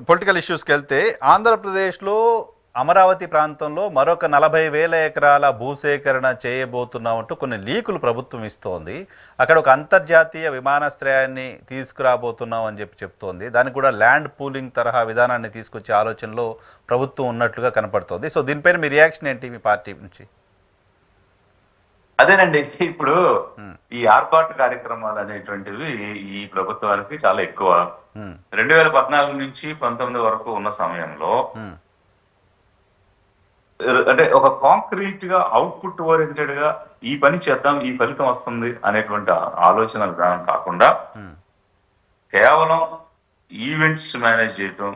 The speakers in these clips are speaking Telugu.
పొలిటికల్ ఇష్యూస్కి వెళ్తే ఆంధ్రప్రదేశ్లో అమరావతి ప్రాంతంలో మరొక 40,000 ఎకరాల భూసేకరణ చేయబోతున్నామంటూ కొన్ని లీకులు ప్రభుత్వం ఇస్తోంది. అక్కడ ఒక అంతర్జాతీయ విమానాశ్రయాన్ని తీసుకురాబోతున్నాం అని చెప్తోంది. దానికి కూడా ల్యాండ్ పూలింగ్ తరహా విధానాన్ని తీసుకొచ్చే ఆలోచనలో ప్రభుత్వం ఉన్నట్లుగా కనపడుతోంది. సో దీనిపైన మీ రియాక్షన్ ఏంటి మీ పార్టీ నుంచి? అదేనండి, ఇప్పుడు ఈ ఆర్పాటు కార్యక్రమాలు అనేటువంటివి ఈ ప్రభుత్వానికి చాలా ఎక్కువ. 2014 నుంచి 19 వరకు ఉన్న సమయంలో అంటే ఒక కాంక్రీట్ గా అవుట్పుట్ ఓరియంటెడ్ గా ఈ పని చేద్దాం, ఈ ఫలితం వస్తుంది అనేటువంటి ఆలోచన విధానం కాకుండా కేవలం ఈవెంట్స్ మేనేజ్ చేయటం,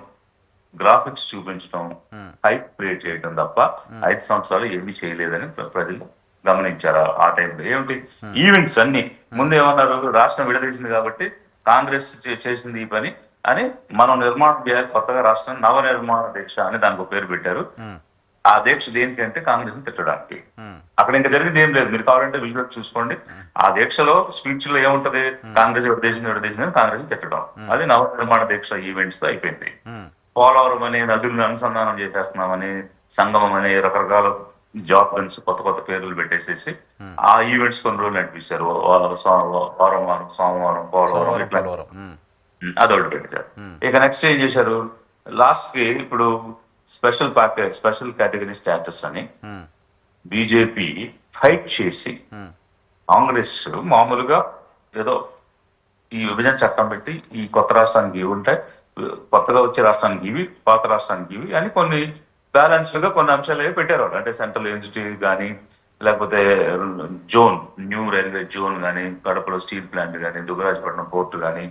గ్రాఫిక్స్ చూపించడం, హైప్ క్రియేట్ చేయటం తప్ప 5 సంవత్సరాలు ఏమీ చేయలేదని ప్రజలు గమనించారు. ఆ టైంలో ఏమిటి ఈవెంట్స్ అన్ని ముందు ఏమన్నారు, రాష్ట్రం విడదీసింది కాబట్టి కాంగ్రెస్ చేసింది ఈ పని అని మనం నిర్మాణం చేయాలి, కొత్తగా రాష్ట్రం నవ నిర్మాణ దీక్ష అని దానికి పేరు పెట్టారు. ఆ దీక్ష దేనికంటే కాంగ్రెస్ ని తిట్టడానికి. అక్కడ ఇంకా జరిగింది ఏం లేదు, మీరు కావాలంటే విజువల్ చూసుకోండి. ఆ దీక్షలో స్పీచ్ లో ఏముంటది, కాంగ్రెస్ విడదీసింది కాంగ్రెస్ ని తిట్టడం. అది నవ నిర్మాణ దీక్ష ఈవెంట్స్ తో అయిపోయింది. పోలవరం అనే నదులను అనుసంధానం చేసేస్తున్నామని, సంగమం అనే రకరకాల జాబ్ గన్స్ కొత్త కొత్త పేర్లు పెట్టేసేసి ఆ ఈవెంట్స్ కొన్ని రోజులు నడిపించారు. వారం సోమవారం పోలవరం ఇట్లా అదొకటి పెట్టారు. ఇక నెక్స్ట్ ఏం చేశారు, లాస్ట్ కి ఇప్పుడు స్పెషల్ కేటగిరీ స్టేటస్ అని బీజేపీ ఫైట్ చేసి కాంగ్రెస్ మామూలుగా ఏదో ఈ విభజన చట్టం పెట్టి ఈ కొత్త రాష్ట్రానికి ఇవి ఉంటాయి, కొత్తగా వచ్చే రాష్ట్రానికి ఇవి, పాత రాష్ట్రానికి ఇవి అని కొన్ని బ్యాలెన్స్డ్ గా కొన్ని అంశాలు పెట్టారు. అంటే సెంట్రల్ యూనివర్సిటీ కానీ, లేకపోతే జోన్, న్యూ రైల్వే జోన్ కానీ, కడపలో స్టీల్ ప్లాంట్ కానీ, దుగ్గరాజపట్నం పోర్టు కానీ,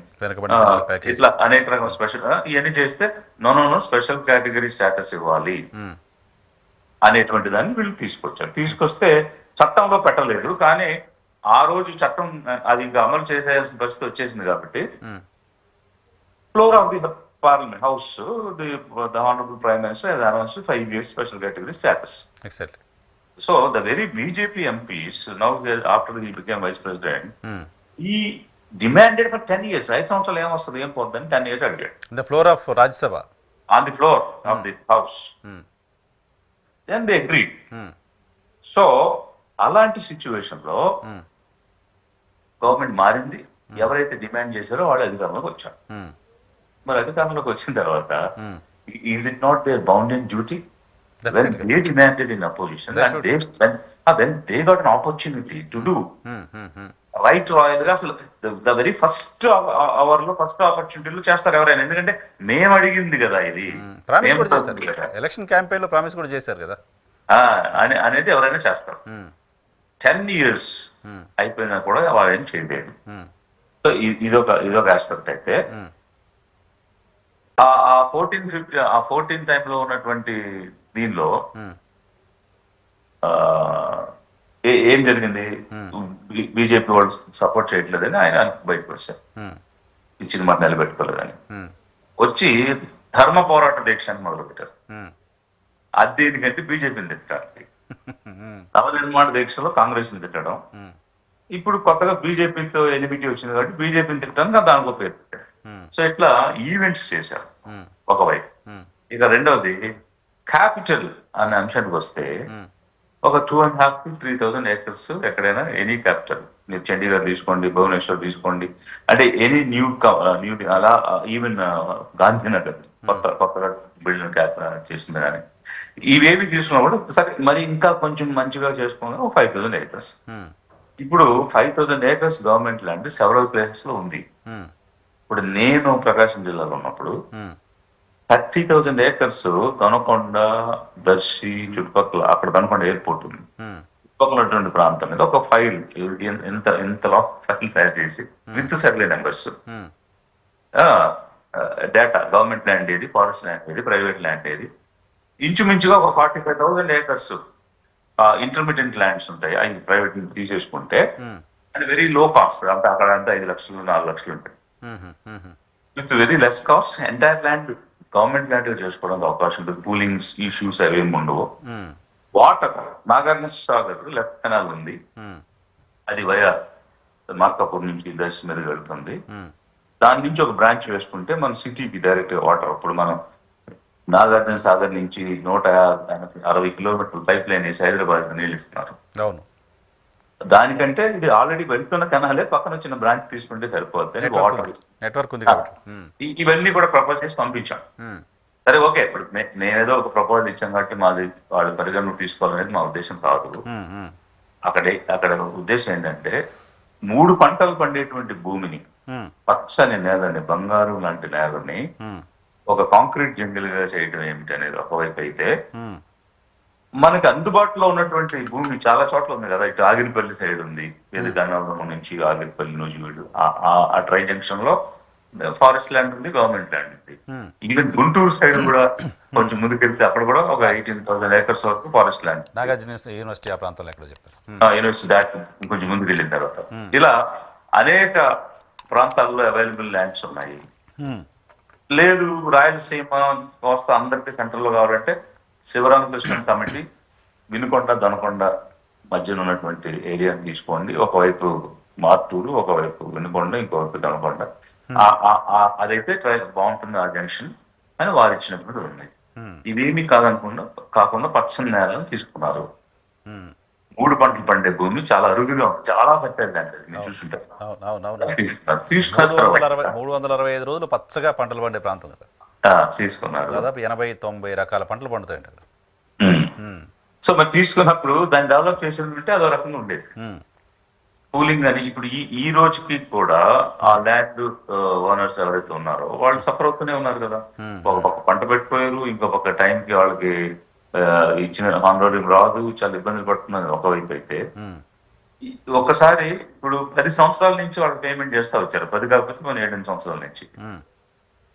ఇట్లా అనేక రకం స్పెషల్ ఇవన్నీ చేస్తే నో స్పెషల్ కేటగిరీ స్టేటస్ ఇవ్వాలి అనేటువంటి దాన్ని వీళ్ళు తీసుకొచ్చారు. తీసుకొస్తే చట్టంలో పెట్టలేదు, కానీ ఆ రోజు చట్టం అది ఇంకా అమలు చేసేయాల్సిన పరిస్థితి వచ్చేసింది కాబట్టి floor of the Parliament House, the Honorable Prime Minister has announced 5 years special category status. Exactly. So the very BJP MPs now, after he became Vice President, he demanded for 10 years. 5 సంవత్సరాలు ఏం వస్తుంది, ఏం పోద్దని 10 years అడిగాడు. The floor of Rajya Sabha. On the floor of the House. Then they agreed. So అలాంటి సిచ్యువేషన్ లో గవర్నమెంట్ మారింది. ఎవరైతే డిమాండ్ చేశారో వాళ్ళు అధికారంలోకి వచ్చారు. మరి అధికారంలోకి వచ్చిన తర్వాత is it not their bounded duty when they demanded in opposition and when they got an opportunity to do right royal గా అసలు the very first hour లో ఫస్ట్ ఆపర్చునిటీలో చేస్తారు ఎవరైనా, ఎందుకంటే మేము అడిగింది కదా ఇది, ఎలక్షన్ క్యాంపెయిన్ లో ప్రామిస్ కూడా చేశారు కదా అనేది ఎవరైనా చేస్తారు. 10 years అయిపోయినా కూడా వాళ్ళు ఏం చేయలేదు. సో ఇదొక ఆస్పెక్ట్ అయితే ఆ 14 టైంలో ఉన్నటువంటి దీనిలో ఏం జరిగింది, బీజేపీ వాళ్ళు సపోర్ట్ చేయట్లేదని ఆయన బయటకు వచ్చారు, ఇచ్చిన మాట నిలబెట్టుకోలేదని వచ్చి ధర్మ పోరాట దీక్ష అని మొదలు పెట్టారు. అది దేనికంటే బీజేపీని తిట్టడానికి, నవ నిర్మాణ దీక్షలో కాంగ్రెస్ ని తిట్టడం. ఇప్పుడు కొత్తగా బీజేపీతో ఎనిమిటీ వచ్చింది కాబట్టి బీజేపీని తిట్టడానికి దానికి పేరు పెట్టారు. సో ఇట్లా ఈవెంట్స్ చేశారు ఒకవైపు. ఇక రెండవది క్యాపిటల్ అనే అంశానికి వస్తే ఒక 2.5 to 3,000 acres ఎక్కడైనా ఎనీ క్యాపిటల్, మీరు చండీగఢ్ తీసుకోండి, భువనేశ్వర్ తీసుకోండి, అంటే ఎనీ న్యూ అలా ఈవెన్ గాంధీనగర్ కొత్తగా బిల్డింగ్ చేసింది కానీ ఇవేవి తీసుకున్నా కూడా సరే మరి ఇంకా కొంచెం మంచిగా చేసుకున్నా 5,000 acres. ఇప్పుడు 5,000 acres government land several places లో ఉంది. ఇప్పుడు నేను ప్రకాశం జిల్లాలో ఉన్నప్పుడు 30,000 acres దొనకొండ, దర్శి చుట్టుపక్కల, అక్కడ దొనకొండ ఎయిర్పోర్ట్ ఉంది, చుట్టుపక్కల ఉన్నటువంటి ప్రాంతం మీద ఒక ఫైల్ ఇంతలో ఫైల్ తయారు చేసి with survey numbers, data, government land ఏది, ఫారెస్ట్ ల్యాండ్ ఏది, ప్రైవేట్ ల్యాండ్ ఏది, ఇంచుమించుగా ఒక 45,000 acres ఇంటర్మీడియట్ ల్యాండ్స్ ఉంటాయి. అవి ప్రైవేట్ తీసేసుకుంటే అండ్ వెరీ లో కాస్ట్, అంటే అక్కడ అంతా 5 లక్షలు 4 లక్షలు ఉంటాయి. With very less cost entire land government land చేసుకోవడానికి అవకాశం ఉంటుంది. పూలింగ్స్ ఇష్యూస్ అవేమి ఉండవు. Water Nagarjuna Sagar left canal ఉంది, అది వయా మార్కాపూర్ నుంచి దర్శి మీద వెళ్తుంది. దాని నుంచి ఒక బ్రాంచ్ వేసుకుంటే మన సిటీకి డైరెక్ట్ వాటర్. ఇప్పుడు మనం నాగార్జున సాగర్ నుంచి 160 కిలోమీటర్ల పైప్ లైన్ వేసి హైదరాబాద్ నీళ్ళు ఇస్తున్నారు. అవును, దానికంటే ఇది ఆల్రెడీ వెళ్తున్న కెనాలే పక్కన చిన్న బ్రాంచ్ తీసుకుంటే సరిపోద్ది. వాటర్ నెట్వర్క్ ఉంది కాబట్టి ఇవన్నీ కూడా ప్రపోజ్ చేసి పంపించాం. సరే ఓకే, ఇప్పుడు నేనేదో ఒక ప్రపోజల్ ఇచ్చాను కాబట్టి మాది వాళ్ళు పరిగణలోకి తీసుకోవాలనేది మా ఉద్దేశం కాదు. అక్కడ ఉద్దేశం ఏంటంటే 3 పంటలు పండేటువంటి భూమిని, పచ్చని నేలని, బంగారు లాంటి నేలని ఒక కాంక్రీట్ జంగిల్ గా చేయడం ఏమిటి అనేది ఒకవైపు అయితే, మనకి అందుబాటులో ఉన్నటువంటి భూమి చాలా చోట్ల ఉంది కదా. ఇటు ఆగిరిపల్లి సైడ్ ఉంది, ఏది గన్నవరం నుంచి ఆగిరిపల్లి నూజివీడు ఆ ట్రై జంక్షన్ లో ఫారెస్ట్ ల్యాండ్ ఉంది, గవర్నమెంట్ ల్యాండ్ ఉంది. ఈవెన్ గుంటూరు సైడ్ కూడా కొంచెం ముందుకెళ్తే అక్కడ కూడా ఒక 18,000 acres వరకు ఫారెస్ట్ ల్యాండ్. నాగార్జున యూనివర్సిటీ ఆ ప్రాంతంలో ఎక్కడ చెప్పారు, యూనివర్సిటీ దాటి కొంచెం ముందుకు వెళ్ళిన తర్వాత ఇలా అనేక ప్రాంతాల్లో అవైలబుల్ ల్యాండ్స్ ఉన్నాయి. లేదు రాయలసీమ కోస్తా అందరికీ సెంటర్ లో కావాలంటే శివరామకృష్ణ కమిటీ వినుకొండ దొనకొండ మధ్యన ఉన్నటువంటి ఏరియాని తీసుకోండి. ఒకవైపు మార్టూరు, ఒకవైపు వినుకొండ, ఇంకోవైపు దొనకొండ. అదైతే బాగుంటుంది ఆ జంక్షన్ అని వారు ఇచ్చినప్పుడు ఉన్నాయి. ఇవేమీ కాకుండా పచ్చని నేలను తీసుకున్నారు. 3 పంటలు పండే భూమి చాలా అరుదుగా ఉంది, చాలా పచ్చడి అండి చూసుంటారు. 365 రోజులు పచ్చగా పంటలు పండే ప్రాంతం కదా తీసుకున్నారు. దాదాపు 80-90 రకాల పంటలు పండుతాయంట. సో మరి తీసుకున్నప్పుడు దాన్ని డెవలప్ చేసేది అదో రకంగా ఉండేది. కూలింగ్ అని ఇప్పుడు ఈ రోజుకి కూడా ఆ ల్యాండ్ ఓనర్స్ ఎవరైతే ఉన్నారో వాళ్ళు సఫర్ అవుతూనే ఉన్నారు కదా. ఒక పక్క పంట పెట్టిపోయారు, ఇంకో పక్క టైంకి వాళ్ళకి ఇచ్చిన ఆన్రోలింగ్ రాదు, చాలా ఇబ్బందులు పడుతున్నది ఒకవైపు అయితే. ఒక్కసారి ఇప్పుడు 10 సంవత్సరాల నుంచి వాళ్ళు పేమెంట్ చేస్తా వచ్చారు, 10 కాకపోతే కొన్ని 7 సంవత్సరాల నుంచి.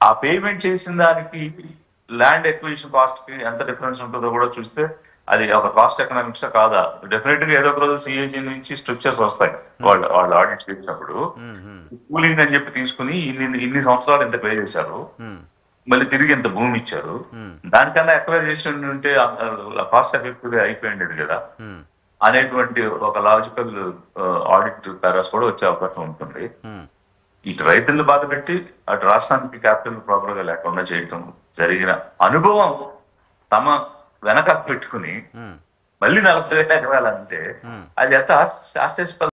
ఆ పేమెంట్ చేసిన దానికి ల్యాండ్ ఎక్విజిషన్ కాస్ట్ కి ఎంత డిఫరెన్స్ ఉంటుందో కూడా చూస్తే అది ఒక కాస్ట్ ఎకనామిక్స్ కాదా. డెఫినెట్ గా ఏదో ఒక రోజు సిఏజీ నుంచి స్ట్రక్చర్స్ వస్తాయి వాళ్ళు ఆడిట్ చేసినప్పుడు. కూలింగ్ అని చెప్పి తీసుకుని ఇన్ని సంవత్సరాలు ఎంత పే చేశారు, మళ్ళీ తిరిగి ఎంత భూమి ఇచ్చారు, దానికన్నా ఎక్వైర్ చేసి ఉంటే కాస్ట్ ఎఫెక్టివ్ గా అయిపోయింది కదా అనేటువంటి ఒక లాజికల్ ఆడిట్ పారాస్ కూడా వచ్చే అవకాశం ఉంటుంది. ఇటు రైతులను బాధ పెట్టి అటు రాష్ట్రానికి క్యాపిటల్ ప్రాపర్ గా లేకుండా చేయటం జరిగిన అనుభవం తమ వెనక పెట్టుకుని మళ్ళీ 40,000 ఎకరాలంటే అది ఎంత హాస్యాస్పద